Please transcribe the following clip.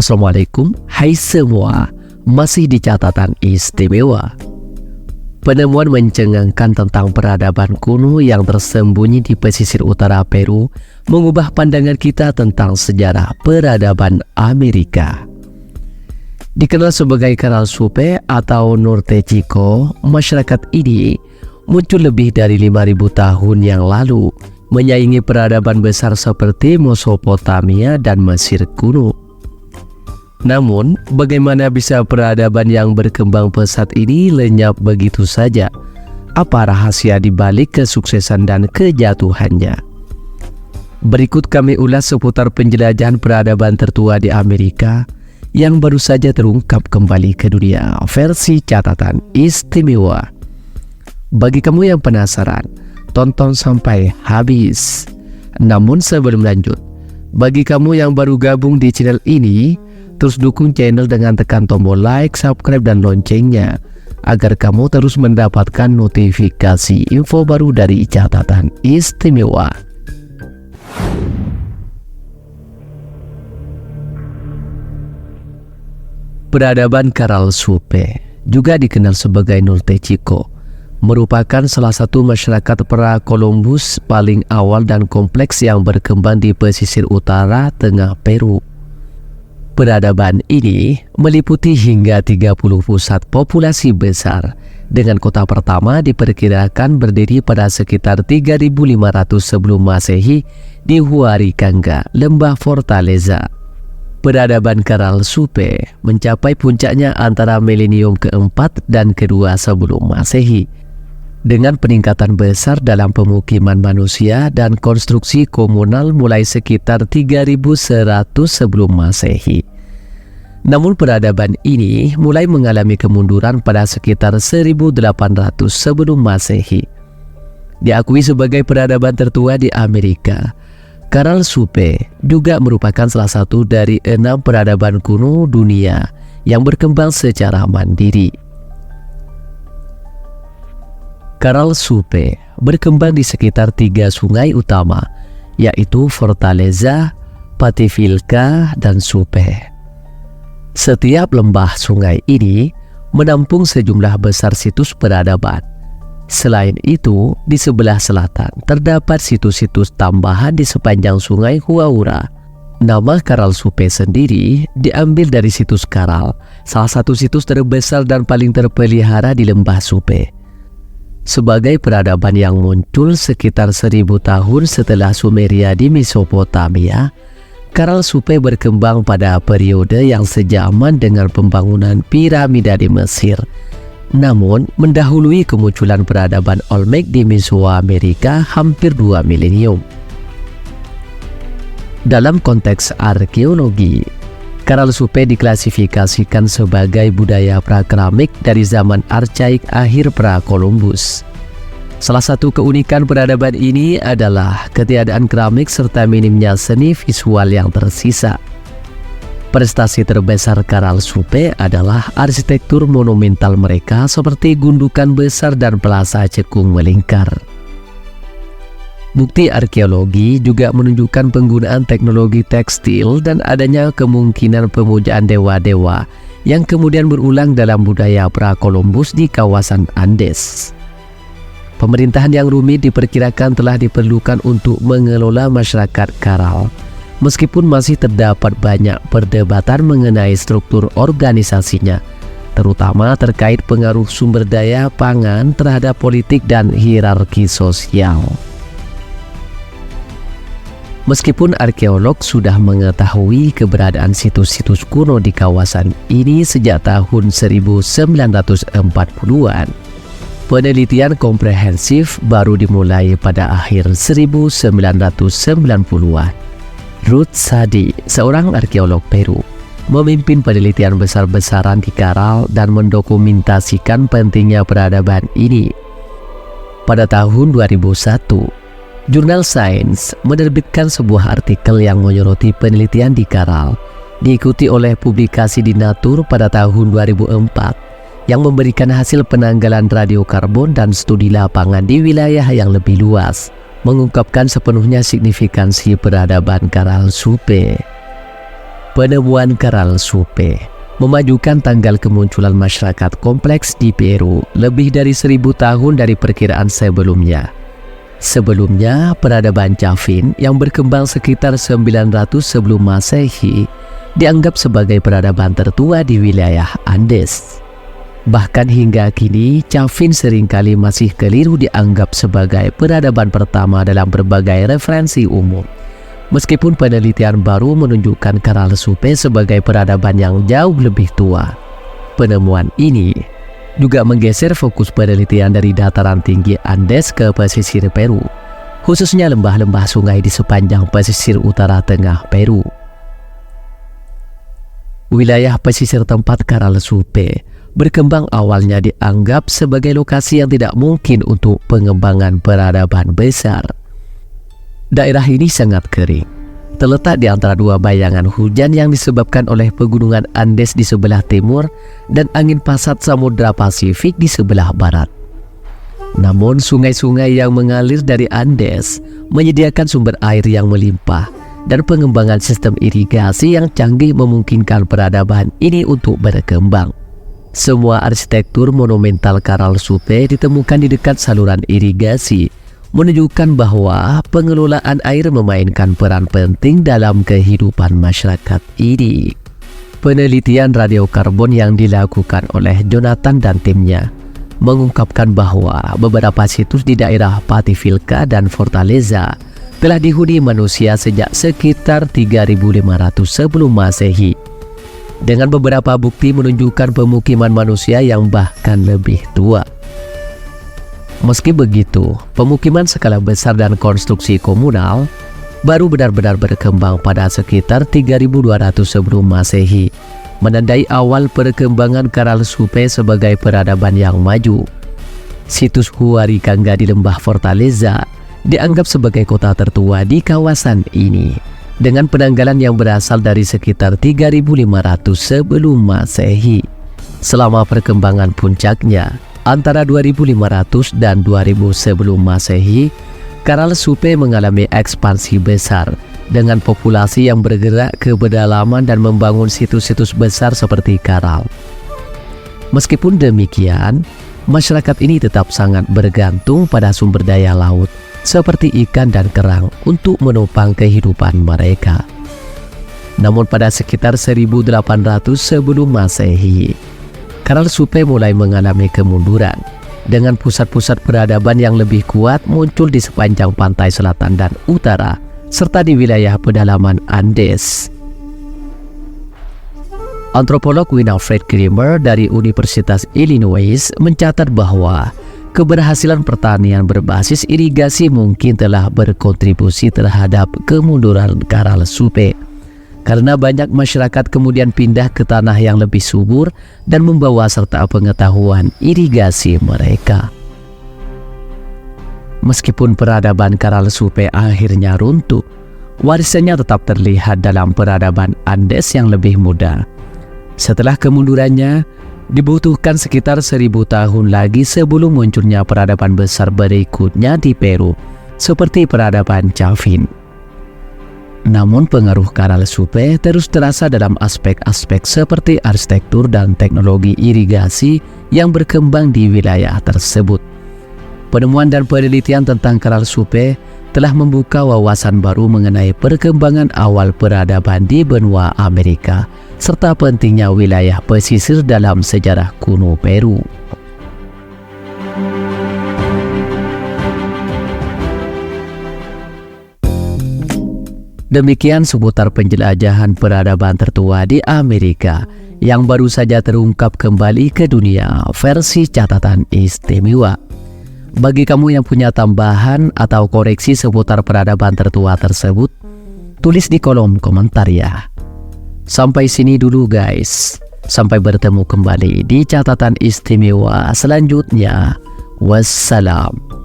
Assalamualaikum, hai semua, masih di catatan istimewa. Penemuan mencengangkan tentang peradaban kuno yang tersembunyi di pesisir utara Peru mengubah pandangan kita tentang sejarah peradaban Amerika. Dikenal sebagai Caral Supe atau Norte Chico, masyarakat ini muncul lebih dari 5.000 tahun yang lalu, menyaingi peradaban besar seperti Mesopotamia dan Mesir kuno. Namun, bagaimana bisa peradaban yang berkembang pesat ini lenyap begitu saja? Apa rahasia di balik kesuksesan dan kejatuhannya? Berikut kami ulas seputar penjelajahan peradaban tertua di Amerika yang baru saja terungkap kembali ke dunia versi catatan istimewa. Bagi kamu yang penasaran, tonton sampai habis. Namun sebelum lanjut, bagi kamu yang baru gabung di channel ini, terus dukung channel dengan tekan tombol like, subscribe, dan loncengnya agar kamu terus mendapatkan notifikasi info baru dari catatan istimewa. Peradaban Caral Supe, juga dikenal sebagai Norte Chico, merupakan salah satu masyarakat pra-Columbus paling awal dan kompleks yang berkembang di pesisir utara tengah Peru. Peradaban ini meliputi hingga 30 pusat populasi besar, dengan kota pertama diperkirakan berdiri pada sekitar 3.500 sebelum Masehi di Huaricanga, lembah Fortaleza. Peradaban Caral Supe mencapai puncaknya antara milenium keempat dan kedua sebelum Masehi, dengan peningkatan besar dalam pemukiman manusia dan konstruksi komunal mulai sekitar 3100 sebelum Masehi. Namun peradaban ini mulai mengalami kemunduran pada sekitar 1800 sebelum Masehi. Diakui sebagai peradaban tertua di Amerika, Caral Supe juga merupakan salah satu dari 6 peradaban kuno dunia yang berkembang secara mandiri. Caral Supe berkembang di sekitar 3 sungai utama, yaitu Fortaleza, Pativilca, dan Supe. Setiap lembah sungai ini menampung sejumlah besar situs peradaban. Selain itu, di sebelah selatan terdapat situs-situs tambahan di sepanjang sungai Huaura. Nama Caral Supe sendiri diambil dari situs Caral, salah satu situs terbesar dan paling terpelihara di lembah Supe. Sebagai peradaban yang muncul sekitar 1000 tahun setelah Sumeria di Mesopotamia, Caral Supe berkembang pada periode yang sejaman dengan pembangunan piramida di Mesir, namun mendahului kemunculan peradaban Olmec di Mesoamerika hampir 2 milenium. Dalam konteks arkeologi, Caral Supe diklasifikasikan sebagai budaya pra-keramik dari zaman Archaik akhir pra-Columbus. Salah satu keunikan peradaban ini adalah ketiadaan keramik serta minimnya seni visual yang tersisa. Prestasi terbesar Caral Supe adalah arsitektur monumental mereka seperti gundukan besar dan plaza cekung melingkar. Bukti arkeologi juga menunjukkan penggunaan teknologi tekstil dan adanya kemungkinan pemujaan dewa-dewa yang kemudian berulang dalam budaya pra-Columbus di kawasan Andes. Pemerintahan yang rumit diperkirakan telah diperlukan untuk mengelola masyarakat Caral, meskipun masih terdapat banyak perdebatan mengenai struktur organisasinya, terutama terkait pengaruh sumber daya pangan terhadap politik dan hierarki sosial. Meskipun arkeolog sudah mengetahui keberadaan situs-situs kuno di kawasan ini sejak tahun 1940-an, penelitian komprehensif baru dimulai pada akhir 1990-an. Ruth Sadi, seorang arkeolog Peru, memimpin penelitian besar-besaran di Caral dan mendokumentasikan pentingnya peradaban ini. Pada tahun 2001, Jurnal Science menerbitkan sebuah artikel yang menyoroti penelitian di Caral, diikuti oleh publikasi di Nature pada tahun 2004 yang memberikan hasil penanggalan radiokarbon dan studi lapangan di wilayah yang lebih luas, mengungkapkan sepenuhnya signifikansi peradaban Caral Supe. Penemuan Caral Supe memajukan tanggal kemunculan masyarakat kompleks di Peru lebih dari 1000 tahun dari perkiraan sebelumnya. Sebelumnya, peradaban Chavin yang berkembang sekitar 900 sebelum Masehi dianggap sebagai peradaban tertua di wilayah Andes. Bahkan hingga kini, Chavin seringkali masih keliru dianggap sebagai peradaban pertama dalam berbagai referensi umum. Meskipun penelitian baru menunjukkan Caral Supe sebagai peradaban yang jauh lebih tua. Penemuan ini juga menggeser fokus penelitian dari dataran tinggi Andes ke pesisir Peru, khususnya lembah-lembah sungai di sepanjang pesisir utara tengah Peru. Wilayah pesisir tempat Caral Supe berkembang awalnya dianggap sebagai lokasi yang tidak mungkin untuk pengembangan peradaban besar. Daerah ini sangat kering, terletak di antara dua bayangan hujan yang disebabkan oleh pegunungan Andes di sebelah timur dan angin pasat Samudra Pasifik di sebelah barat. Namun sungai-sungai yang mengalir dari Andes menyediakan sumber air yang melimpah dan pengembangan sistem irigasi yang canggih memungkinkan peradaban ini untuk berkembang. Semua arsitektur monumental Caral Supe ditemukan di dekat saluran irigasi, menunjukkan bahwa pengelolaan air memainkan peran penting dalam kehidupan masyarakat ini. Penelitian radiokarbon yang dilakukan oleh Jonathan dan timnya mengungkapkan bahwa beberapa situs di daerah Pativilca dan Fortaleza telah dihuni manusia sejak sekitar 3500 sebelum Masehi, dengan beberapa bukti menunjukkan pemukiman manusia yang bahkan lebih tua. Meski begitu, pemukiman skala besar dan konstruksi komunal baru benar-benar berkembang pada sekitar 3200 sebelum Masehi, menandai awal perkembangan Caral Supe sebagai peradaban yang maju. Situs Huaricanga di lembah Fortaleza dianggap sebagai kota tertua di kawasan ini, dengan penanggalan yang berasal dari sekitar 3500 sebelum Masehi. Selama perkembangan puncaknya, antara 2500 dan 2000 sebelum Masehi, Caral Supe mengalami ekspansi besar dengan populasi yang bergerak ke pedalaman dan membangun situs-situs besar seperti Caral. Meskipun demikian, masyarakat ini tetap sangat bergantung pada sumber daya laut seperti ikan dan kerang untuk menopang kehidupan mereka. Namun pada sekitar 1800 sebelum Masehi, Caral Supe mulai mengalami kemunduran, dengan pusat-pusat peradaban yang lebih kuat muncul di sepanjang pantai selatan dan utara, serta di wilayah pedalaman Andes. Antropolog Winifred Grimmer dari Universitas Illinois mencatat bahwa keberhasilan pertanian berbasis irigasi mungkin telah berkontribusi terhadap kemunduran Caral Supe, karena banyak masyarakat kemudian pindah ke tanah yang lebih subur dan membawa serta pengetahuan irigasi mereka. Meskipun peradaban Caral Supe akhirnya runtuh, warisannya tetap terlihat dalam peradaban Andes yang lebih muda. Setelah kemundurannya, dibutuhkan sekitar 1000 tahun lagi sebelum munculnya peradaban besar berikutnya di Peru, seperti peradaban Chavin. Namun pengaruh Caral Supe terus terasa dalam aspek-aspek seperti arsitektur dan teknologi irigasi yang berkembang di wilayah tersebut. Penemuan dan penelitian tentang Caral Supe telah membuka wawasan baru mengenai perkembangan awal peradaban di benua Amerika, serta pentingnya wilayah pesisir dalam sejarah kuno Peru. Demikian seputar penjelajahan peradaban tertua di Amerika yang baru saja terungkap kembali ke dunia versi catatan istimewa. Bagi kamu yang punya tambahan atau koreksi seputar peradaban tertua tersebut, tulis di kolom komentar ya. Sampai sini dulu guys. Sampai bertemu kembali di catatan istimewa selanjutnya. Wassalam.